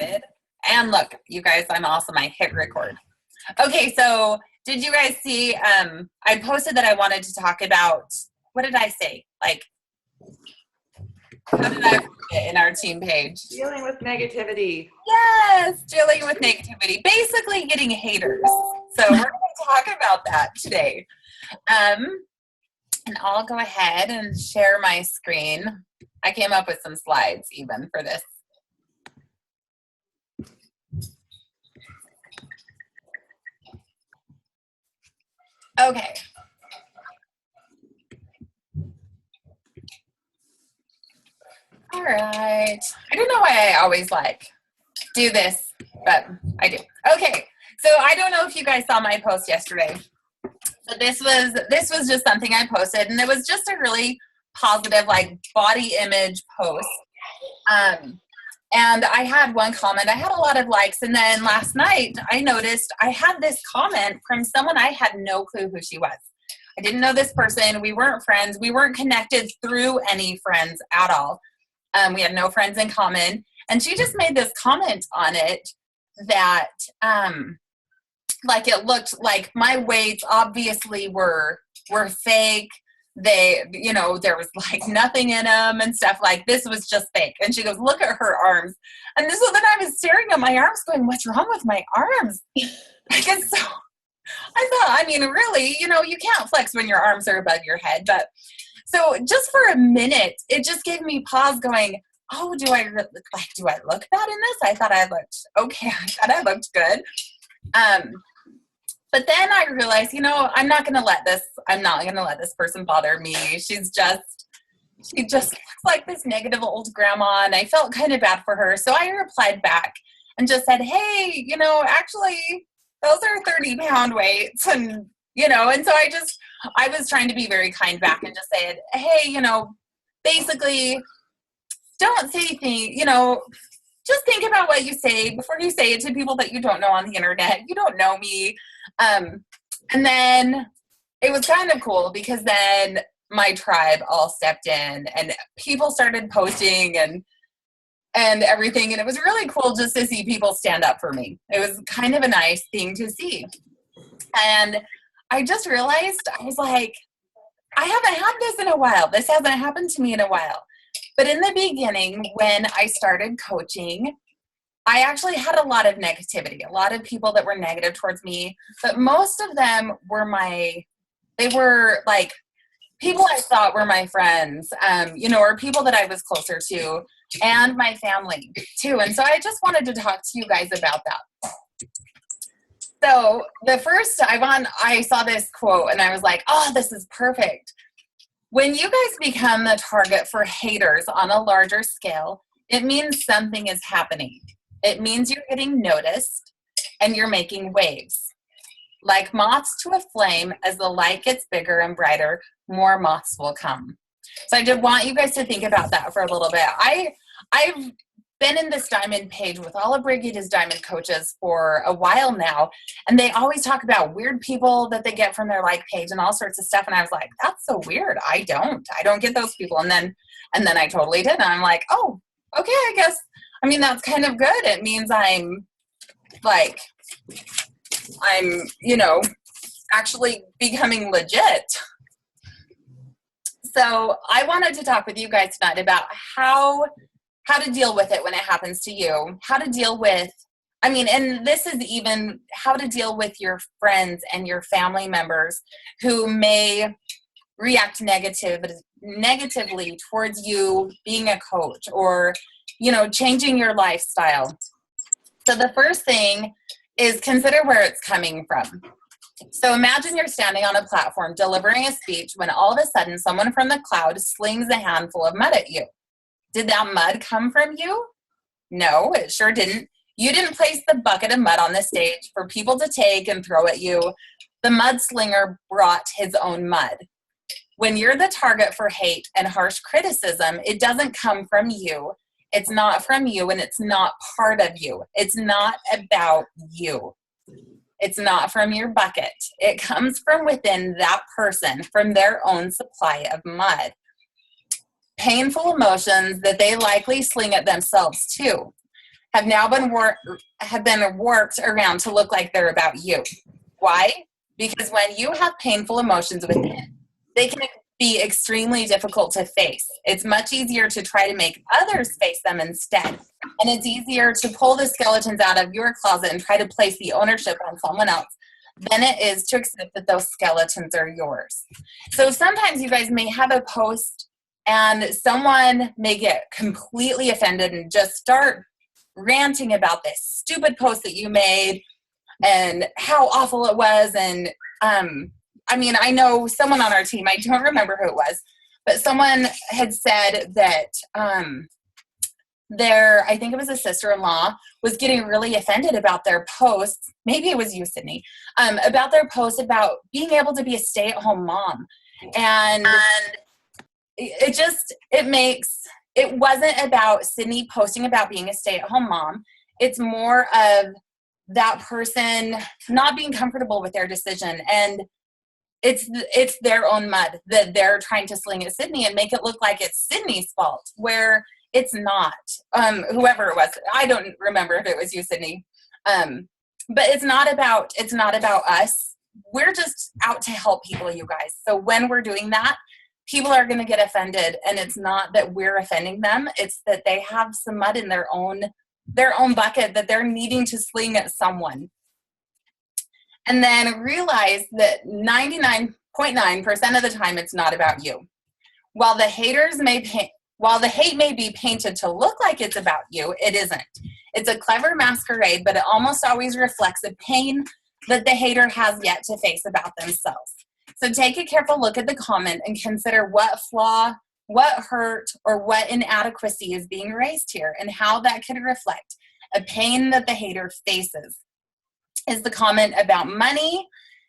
started. And look, you guys, I'm awesome. I hit record. Okay, so did you guys see, I posted that I wanted to talk about, what did I say? Like, how did I put it in our team page? Dealing with negativity. Yes, dealing with negativity. Basically getting haters. So we're going to talk about that today. And I'll go ahead and share my screen. I came up with some slides even for this. Okay. All right. I don't know why I always do this, but I do. Okay. So I don't know if you guys saw my post yesterday. So this was just something I posted, and it was just a really positive body image post. And I had one comment. I had a lot of likes, and then last night I noticed I had this comment from someone I had no clue who she was. I didn't know this person. We weren't friends. We weren't connected through any friends at all. We had no friends in common. And she just made this comment on it that it looked like my weights obviously were fake. They, there was nothing in them and stuff, this was just fake. And she goes, look at her arms. And so then I was staring at my arms going, what's wrong with my arms? So I thought, really, you can't flex when your arms are above your head. But so just for a minute, it just gave me pause going, oh, do I look bad in this? I thought I looked okay. I thought I looked good. But then I realized, I'm not going to let this person bother me. She just looks like this negative old grandma, and I felt kind of bad for her. So I replied back and just said, hey, actually those are 30-pound weights. And, and so I was trying to be very kind back and just said, hey, basically don't say things, just think about what you say before you say it to people that you don't know on the internet. You don't know me. And then it was kind of cool because then my tribe all stepped in and people started posting and everything. And it was really cool just to see people stand up for me. It was kind of a nice thing to see. And I just realized, I was like, I haven't had this in a while. This hasn't happened to me in a while. But in the beginning, when I started coaching, I actually had a lot of negativity, a lot of people that were negative towards me, but most of them were people I thought were my friends, or people that I was closer to, and my family too. And so I just wanted to talk to you guys about that. So the first, I saw this quote and I was like, oh, this is perfect. When you guys become the target for haters on a larger scale, it means something is happening. It means you're getting noticed and you're making waves. Like moths to a flame, as the light gets bigger and brighter, more moths will come. So I did want you guys to think about that for a little bit. I've been in this diamond page with all of Brigitte's diamond coaches for a while now, and they always talk about weird people that they get from their page and all sorts of stuff. And I was like, that's so weird. I don't get those people. And then I totally did. And I'm like, oh, okay, I guess, that's kind of good. It means I'm actually becoming legit. So I wanted to talk with you guys tonight about how to deal with it when it happens to you, how to deal with, and this is even how to deal with your friends and your family members who may react negatively towards you being a coach or, changing your lifestyle. So the first thing is consider where it's coming from. So imagine you're standing on a platform delivering a speech when all of a sudden someone from the cloud slings a handful of mud at you. Did that mud come from you? No, it sure didn't. You didn't place the bucket of mud on the stage for people to take and throw at you. The mudslinger brought his own mud. When you're the target for hate and harsh criticism, it doesn't come from you. It's not from you, and it's not part of you. It's not about you. It's not from your bucket. It comes from within that person, from their own supply of mud. Painful emotions that they likely sling at themselves too. have now been worked around to look like they're about you. Why? Because when you have painful emotions within, they can be extremely difficult to face. It's much easier to try to make others face them instead. And it's easier to pull the skeletons out of your closet and try to place the ownership on someone else than it is to accept that those skeletons are yours. So sometimes you guys may have a post and someone may get completely offended and just start ranting about this stupid post that you made and how awful it was. And I mean, I know someone on our team, I don't remember who it was, but someone had said that I think it was a sister-in-law, was getting really offended about their posts. Maybe it was you, Sydney, about their post about being able to be a stay-at-home mom. And it wasn't about Sydney posting about being a stay-at-home mom. It's more of that person not being comfortable with their decision. And it's their own mud that they're trying to sling at Sydney and make it look like it's Sydney's fault, where it's not. Whoever it was, I don't remember if it was you, Sydney. But it's not about us. We're just out to help people, you guys. So when we're doing that, people are going to get offended, and it's not that we're offending them. It's that they have some mud in their own bucket that they're needing to sling at someone. And then realize that 99.9% of the time it's not about you. While the hate may be painted to look like it's about you, it isn't. It's a clever masquerade, but it almost always reflects a pain that the hater has yet to face about themselves. So take a careful look at the comment and consider what flaw, what hurt, or what inadequacy is being raised here, and how that could reflect a pain that the hater faces. Is the comment about money?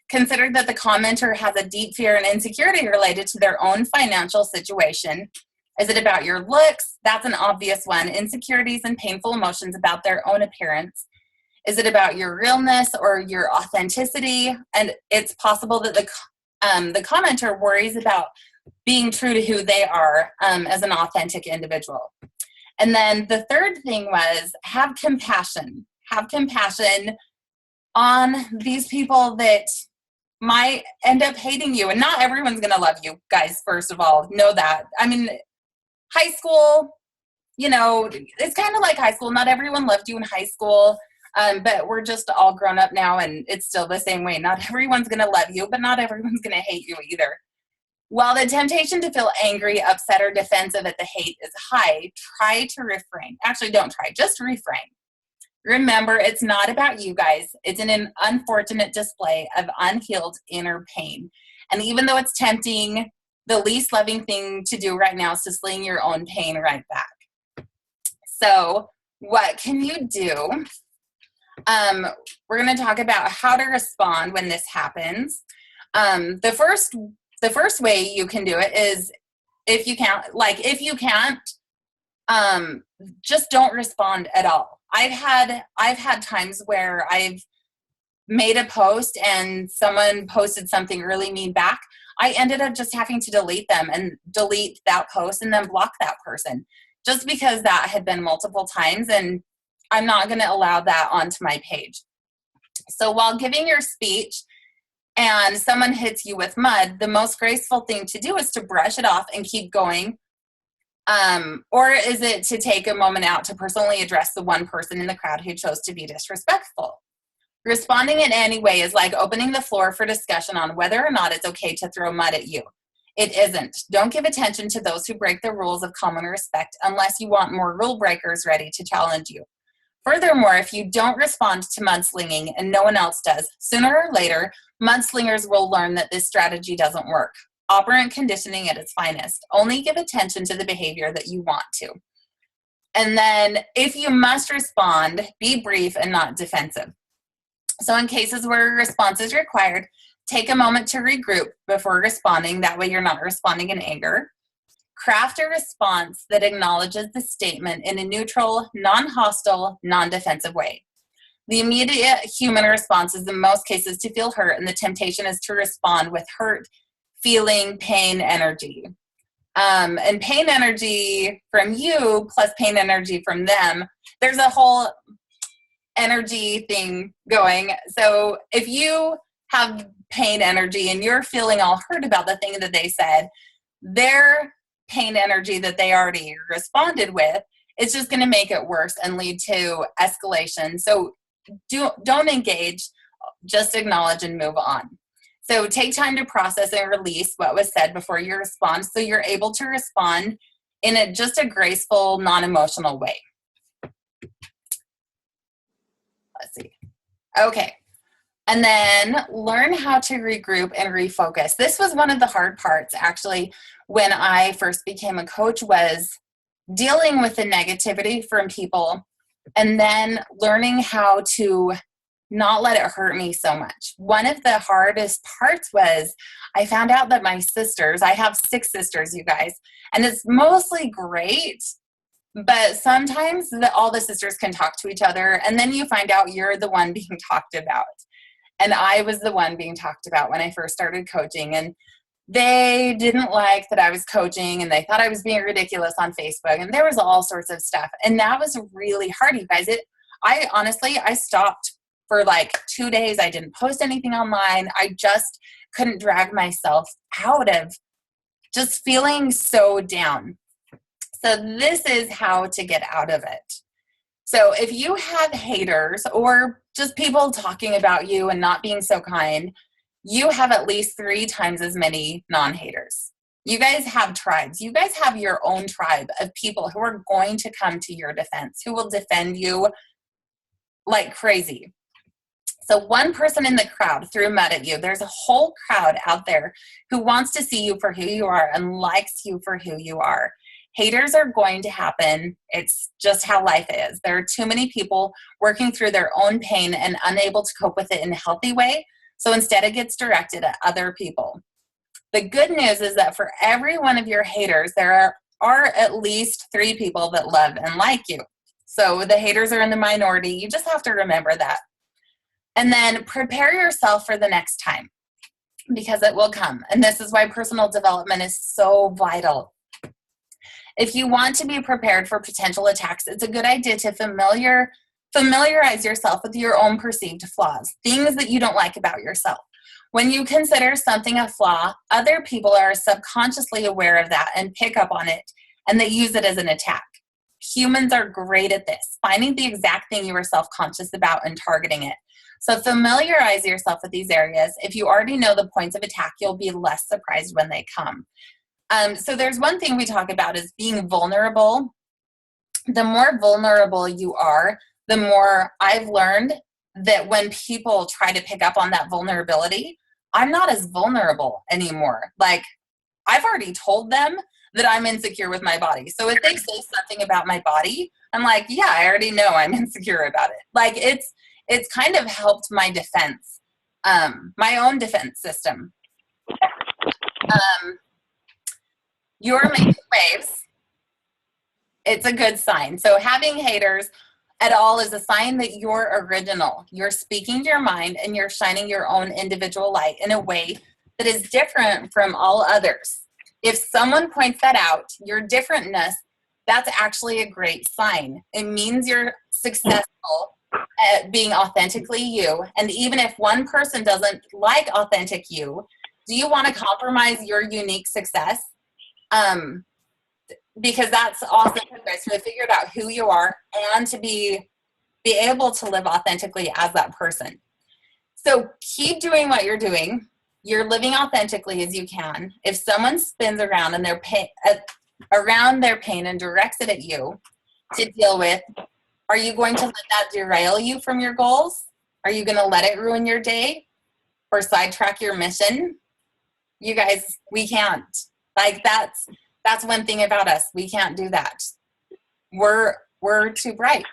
Consider that the commenter has a deep fear and insecurity related to their own financial situation. Is it about your looks? That's an obvious one. Insecurities and painful emotions about their own appearance. Is it about your realness or your authenticity? And it's possible that the commenter worries about being true to who they are as an authentic individual. And then the third thing was have compassion. Have compassion on these people that might end up hating you. And not everyone's going to love you, guys, first of all. Know that. I mean, high school, it's kind of like high school. Not everyone loved you in high school, but we're just all grown up now, and it's still the same way. Not everyone's going to love you, but not everyone's going to hate you either. While the temptation to feel angry, upset, or defensive at the hate is high, try to refrain. Actually, don't try. Just refrain. Remember, it's not about you guys. It's an unfortunate display of unhealed inner pain. And even though it's tempting, the least loving thing to do right now is to sling your own pain right back. So what can you do? We're going to talk about how to respond when this happens. The first way you can do it is if you can't, just don't respond at all. I've had times where I've made a post and someone posted something really mean back. I ended up just having to delete them and delete that post and then block that person, just because that had been multiple times, and I'm not going to allow that onto my page. So while giving your speech and someone hits you with mud, the most graceful thing to do is to brush it off and keep going. Or is it to take a moment out to personally address the one person in the crowd who chose to be disrespectful? Responding in any way is like opening the floor for discussion on whether or not it's okay to throw mud at you. It isn't. Don't give attention to those who break the rules of common respect unless you want more rule breakers ready to challenge you. Furthermore, if you don't respond to mudslinging and no one else does, sooner or later, mudslingers will learn that this strategy doesn't work. Operant conditioning at its finest. Only give attention to the behavior that you want to. And then if you must respond, be brief and not defensive. So in cases where a response is required, take a moment to regroup before responding. That way you're not responding in anger. Craft a response that acknowledges the statement in a neutral, non-hostile, non-defensive way. The immediate human response is in most cases to feel hurt, and the temptation is to respond with hurt, feeling, pain, energy. And pain energy from you plus pain energy from them, there's a whole energy thing going. So if you have pain energy and you're feeling all hurt about the thing that they said, their pain energy that they already responded with, it's just going to make it worse and lead to escalation. So don't engage, just acknowledge and move on. So take time to process and release what was said before you respond, so you're able to respond in just a graceful, non-emotional way. Let's see. Okay. And then learn how to regroup and refocus. This was one of the hard parts, actually, when I first became a coach, was dealing with the negativity from people and then learning how to not let it hurt me so much. One of the hardest parts was I found out that my sisters, I have 6 sisters, you guys, and it's mostly great, but sometimes all the sisters can talk to each other, and then you find out you're the one being talked about. And I was the one being talked about when I first started coaching, and they didn't like that I was coaching, and they thought I was being ridiculous on Facebook, and there was all sorts of stuff. And that was really hard, you guys. I stopped for like 2 days. I didn't post anything online. I just couldn't drag myself out of just feeling so down. So this is how to get out of it. So if you have haters or just people talking about you and not being so kind, you have at least 3 times as many non-haters. You guys have tribes. You guys have your own tribe of people who are going to come to your defense, who will defend you like crazy. So one person in the crowd threw mud at you. There's a whole crowd out there who wants to see you for who you are and likes you for who you are. Haters are going to happen. It's just how life is. There are too many people working through their own pain and unable to cope with it in a healthy way. So instead it gets directed at other people. The good news is that for every one of your haters, there are at least 3 people that love and like you. So the haters are in the minority. You just have to remember that. And then prepare yourself for the next time, because it will come. And this is why personal development is so vital. If you want to be prepared for potential attacks, it's a good idea to familiarize yourself with your own perceived flaws, things that you don't like about yourself. When you consider something a flaw, other people are subconsciously aware of that and pick up on it, and they use it as an attack. Humans are great at this, finding the exact thing you are self-conscious about and targeting it. So familiarize yourself with these areas. If you already know the points of attack, you'll be less surprised when they come. So there's one thing we talk about is being vulnerable. The more vulnerable you are, the more I've learned that when people try to pick up on that vulnerability, I'm not as vulnerable anymore. Like, I've already told them that I'm insecure with my body. So if they say something about my body, I'm like, yeah, I already know I'm insecure about it. Like, it's kind of helped my defense, my own defense system. You're making waves. It's a good sign. So having haters at all is a sign that you're original. You're speaking your mind and you're shining your own individual light in a way that is different from all others. If someone points that out, your differentness, that's actually a great sign. It means you're successful at being authentically you. And even if one person doesn't like authentic you, do you want to compromise your unique success? Because that's awesome, guys, to have figured out who you are and to be able to live authentically as that person. So keep doing what you're doing. You're living authentically as you can. If someone spins around and around their pain and directs it at you to deal with, are you going to let that derail you from your goals? Are you going to let it ruin your day or sidetrack your mission? You guys, we can't. Like, that's one thing about us. We can't do that. We're too bright.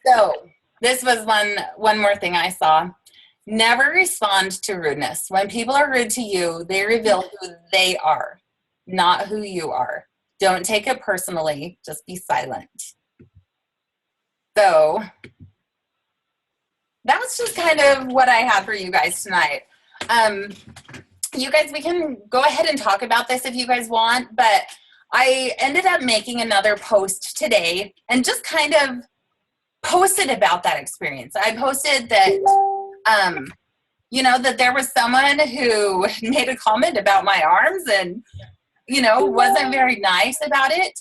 So this was one more thing I saw. Never respond to rudeness. When people are rude to you, they reveal who they are, not who you are. Don't take it personally. Just be silent. So that's just kind of what I had for you guys tonight. You guys, we can go ahead and talk about this if you guys want, but I ended up making another post today and just kind of posted about that experience. I posted that, that there was someone who made a comment about my arms and, wasn't very nice about it.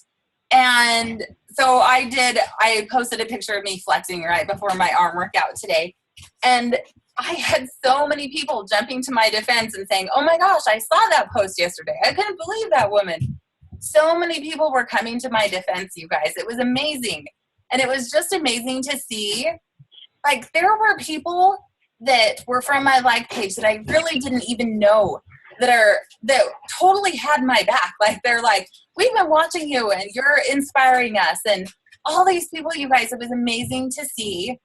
And so I posted a picture of me flexing right before my arm workout today. And I had so many people jumping to my defense and saying, oh my gosh, I saw that post yesterday. I couldn't believe that woman. So many people were coming to my defense, you guys. It was amazing. And it was just amazing to see, like, there were people that were from my like page that I really didn't even know that totally had my back. Like, they're like, we've been watching you and you're inspiring us. And all these people, you guys, it was amazing to see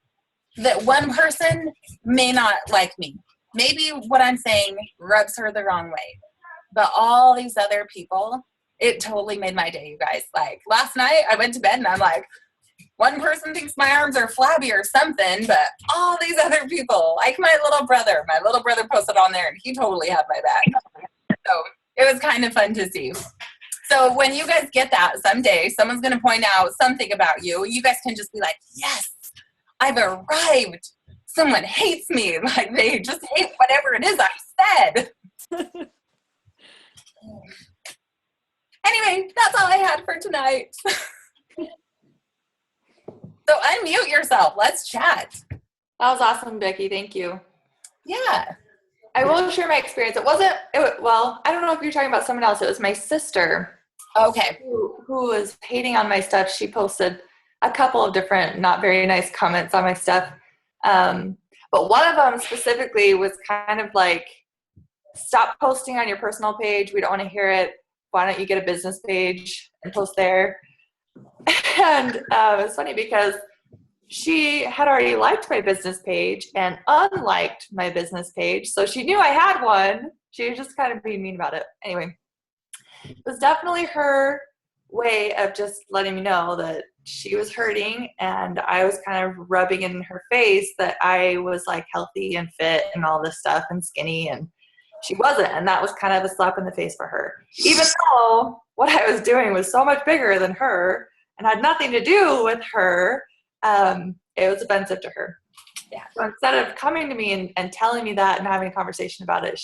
that one person may not like me. Maybe what I'm saying rubs her the wrong way. But all these other people, it totally made my day, you guys. Like, last night I went to bed and I'm like, one person thinks my arms are flabby or something, but all these other people, like my little brother posted on there and he totally had my back. So it was kind of fun to see. So when you guys get that someday, someone's going to point out something about you. You guys can just be like, yes, I've arrived. Someone hates me. Like, they just hate whatever it is I said. Anyway, that's all I had for tonight. So unmute yourself. Let's chat. That was awesome, Becky. Thank you. Yeah. I will share my experience. Well, I don't know if you're talking about someone else. It was my sister. Okay. Who was hating on my stuff. She posted a couple of different not very nice comments on my stuff. But one of them specifically was kind of like, stop posting on your personal page. We don't want to hear it. Why don't you get a business page and post there? And it's funny because she had already liked my business page and unliked my business page. So she knew I had one. She was just kind of being mean about it. Anyway, it was definitely her way of just letting me know that she was hurting, and I was kind of rubbing in her face that I was like healthy and fit and all this stuff and skinny, and she wasn't. And that was kind of a slap in the face for her, even though what I was doing was so much bigger than her and had nothing to do with her. It was offensive to her. Yeah. So instead of coming to me and telling me that and having a conversation about it,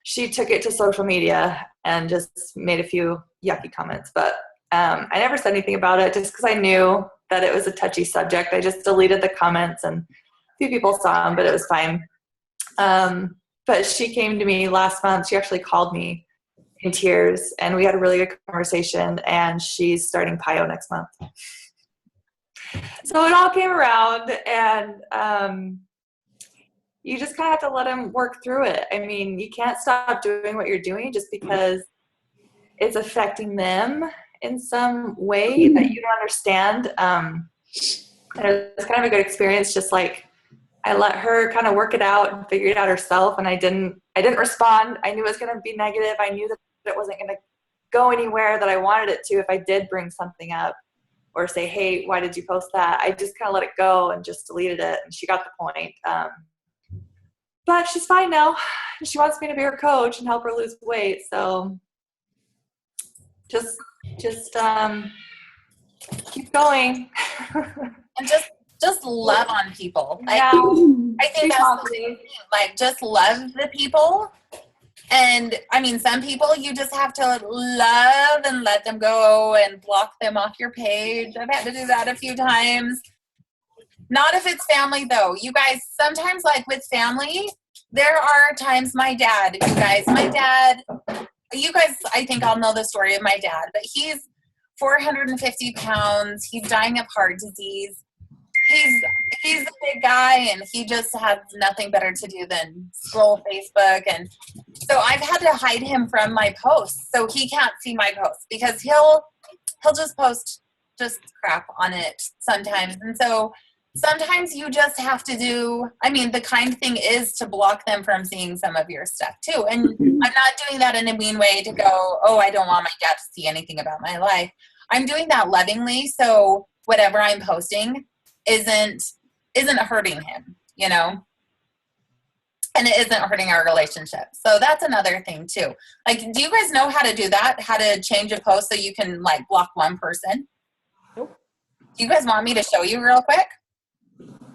she took it to social media and just made a few yucky comments. But I never said anything about it just because I knew that it was a touchy subject. I just deleted the comments, and a few people saw them, but it was fine. But she came to me last month. She actually called me in tears, and we had a really good conversation, and she's starting PIO next month. So it all came around, and you just kind of have to let them work through it. I mean, you can't stop doing what you're doing just because it's affecting them in some way that you don't understand. It's kind of a good experience. Just like, I let her kind of work it out and figure it out herself, and I didn't respond. I knew it was going to be negative. I knew that it wasn't going to go anywhere that I wanted it to if I did bring something up or say, hey, why did you post that? I just kind of let it go and just deleted it, and she got the point. But she's fine now. She wants me to be her coach and help her lose weight. So just keep going. And just love on people. Yeah. I think that's the thing. Like, just love the people. And I mean, some people you just have to love and let them go and block them off your page. I've had to do that a few times. Not if it's family, though. You guys, sometimes, like with family, there are times you guys, I think I'll know the story of my dad, but he's 450 pounds. He's dying of heart disease. He's a big guy, and he just has nothing better to do than scroll Facebook. And so I've had to hide him from my posts, so he can't see my posts, because he'll just post just crap on it sometimes. And so sometimes you just have to the kind thing is to block them from seeing some of your stuff too. And I'm not doing that in a mean way to go, oh, I don't want my dad to see anything about my life. I'm doing that lovingly, so whatever I'm posting isn't hurting him, and it isn't hurting our relationship. So that's another thing too. Like, do you guys know how to do that? How to change a post so you can like block one person? Nope. Do you guys want me to show you real quick?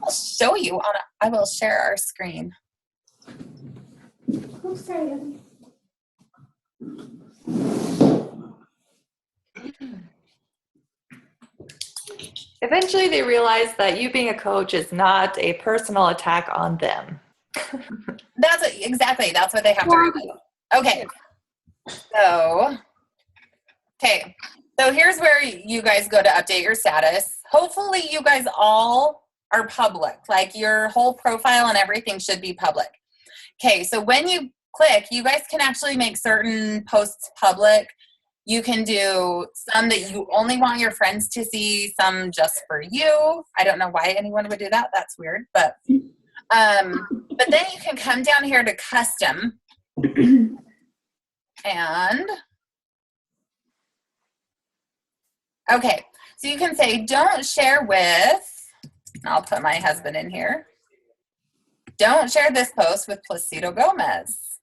I'll show you I will share our screen. Oh, sorry. Eventually they realize that you being a coach is not a personal attack on them. Exactly. That's what they have to realize. Okay. So here's where you guys go to update your status. Hopefully you guys all are public. Like your whole profile and everything should be public. Okay, so when you click, you guys can actually make certain posts public. You can do some that you only want your friends to see, some just for you. I don't know why anyone would do that. That's weird. But then you can come down here to custom. And okay, so you can say don't share with, I'll put my husband in here. Don't share this post with Placido Gomez.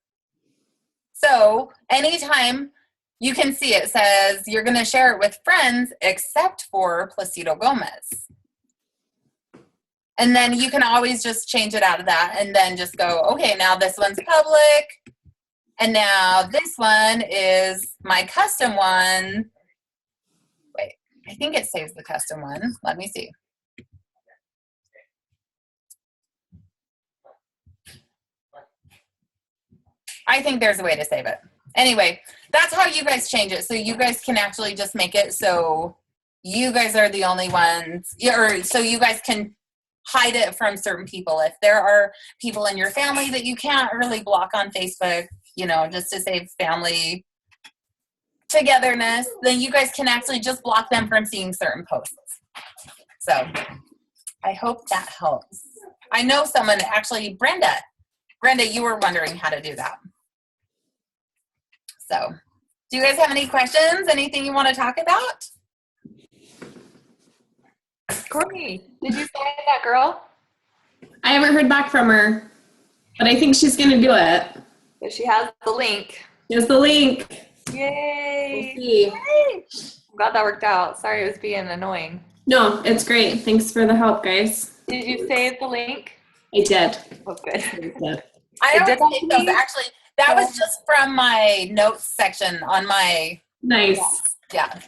So anytime you can see it says you're going to share it with friends except for Placido Gomez. And then you can always just change it out of that and then just go, okay, now this one's public. And now this one is my custom one. Wait, I think it saves the custom one. Let me see. I think there's a way to save it. Anyway, that's how you guys change it. So you guys can actually just make it so you guys are the only ones, or so you guys can hide it from certain people. If there are people in your family that you can't really block on Facebook, just to save family togetherness, then you guys can actually just block them from seeing certain posts. So I hope that helps. I know someone, actually, Brenda, you were wondering how to do that. So, do you guys have any questions? Anything you want to talk about? Courtney, did you say that girl? I haven't heard back from her, but I think she's going to do it. But she has the link. Here's the link. Yay! We'll see. Yay. I'm glad that worked out. Sorry it was being annoying. No, it's great. Thanks for the help, guys. Did you save the link? I did. Oh, good. I always take those. Actually, that was just from my notes section on my. Nice. Yeah.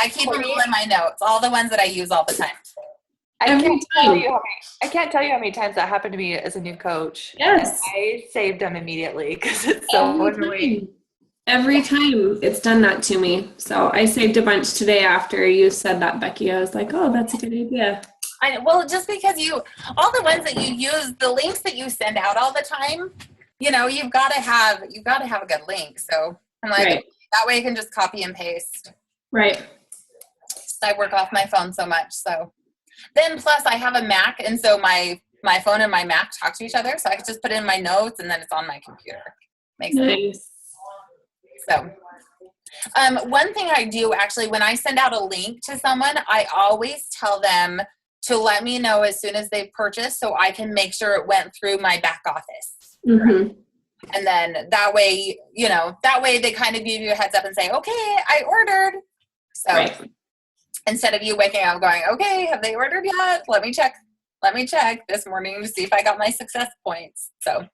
I keep them all in my notes, all the ones that I use all the time. I can't tell you how many times that happened to me as a new coach. Yes. I saved them immediately because it's so annoying. Every time it's done that to me. So I saved a bunch today after you said that, Becky. I was like, oh, that's a good idea. Well, just because all the ones that you use, the links that you send out all the time, you've got to have a good link. So I'm like, right. That way you can just copy and paste. Right. I work off my phone so much. So then plus I have a Mac, and so my phone and my Mac talk to each other. So I can just put in my notes and then it's on my computer. Makes sense. So one thing I do actually, when I send out a link to someone, I always tell them to let me know as soon as they've purchased so I can make sure it went through my back office. Mm-hmm. And then that way, they kind of give you a heads up and say, okay, I ordered. So right. Instead of you waking up going, okay, have they ordered yet? Let me check this morning to see if I got my success points. So.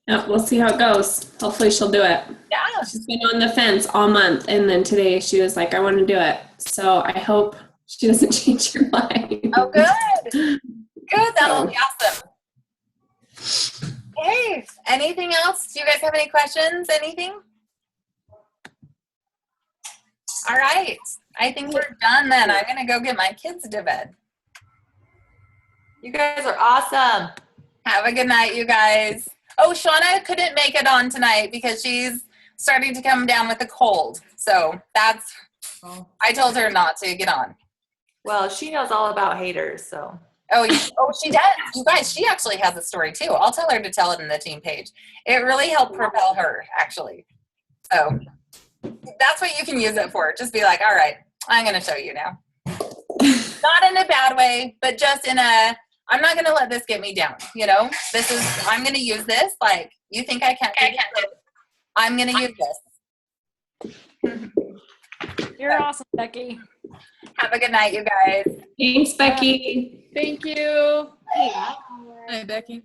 Yeah, we'll see how it goes. Hopefully she'll do it. Yeah. She's been on the fence all month, and then today she was like, I want to do it. So I hope she doesn't change her mind. Oh, good. Good. That'll be awesome. Hey, anything else? Do you guys have any questions? Anything? All right. I think we're done then. I'm going to go get my kids to bed. You guys are awesome. Have a good night, you guys. Oh, Shauna couldn't make it on tonight because she's starting to come down with a cold. So I told her not to get on. Well, she knows all about haters, so. Oh, she does. You guys, she actually has a story too. I'll tell her to tell it in the team page. It really helped propel her, actually. So that's what you can use it for. Just be like, all right, I'm going to show you now. Not in a bad way, but just in a, I'm not gonna let this get me down. You know, I'm gonna use this. Like, you think I can't do this? I'm gonna use this. You're awesome, Becky. Have a good night, you guys. Thanks, Becky. Thank you. Hi, Becky.